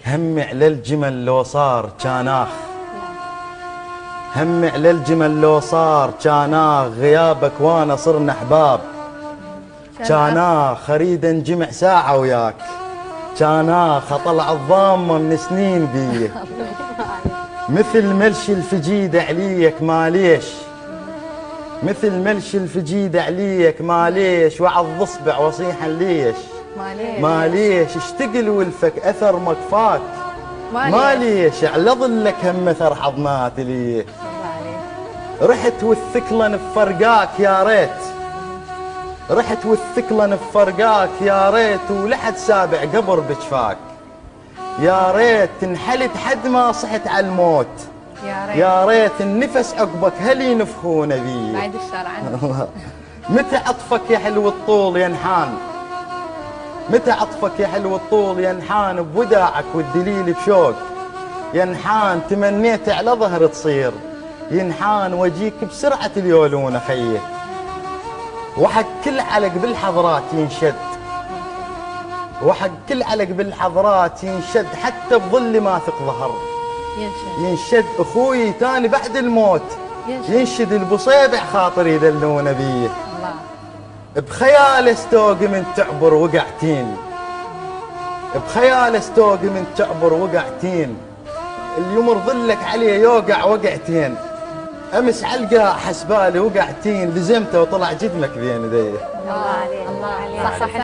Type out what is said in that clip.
همي على الجمل لو صار كان همي على الجمل لو صار كان غيابك وانا صرنا احباب. كان خريد نجمع ساعة وياك، كان خطلع الضامة من سنين بيه. مثل ملش الفجيد عليك ماليش، مثل ملش الفجيد عليك ماليش، وعض اصبع وصيحا ليش ماليش، اشتقل ولفك اثر مكفاك ماليش، على ظلك هم اثر حضنات ليه. رحت والثقلن بفرقاك يا ريت، رحت والثقلن بفرقاك يا ريت، ولحد سابع قبر بجفاك يا ريت، انحلت حد ما صحت على الموت يا ريت، النفس عقبك هل ينفخون بيه. بعد الشر عنه. متى عطفك يا حلو الطول ينحان، متى عطفك يا حلو الطول ينحان، بوداعك والدليل بشوق ينحان، تمنيت على ظهر تصير ينحان، واجيك بسرعة اليولون خيه، وحق كل علق بالحضرات ينشد، وحق كل علق بالحضرات ينشد، حتى بظل ما ثق ظهر ينشد. اخوي تاني بعد الموت ينشد البصيبع خاطر يدلون بيه. بخيال استوقي من تعبر وقعتين، بخيال استوقي من تعبر وقعتين، اليمر ظلك عليه يوقع وقعتين، امس علقه حسبالي وقعتين، لزمته وطلع جدمك بين يديه. الله عليك، الله عليك، صح.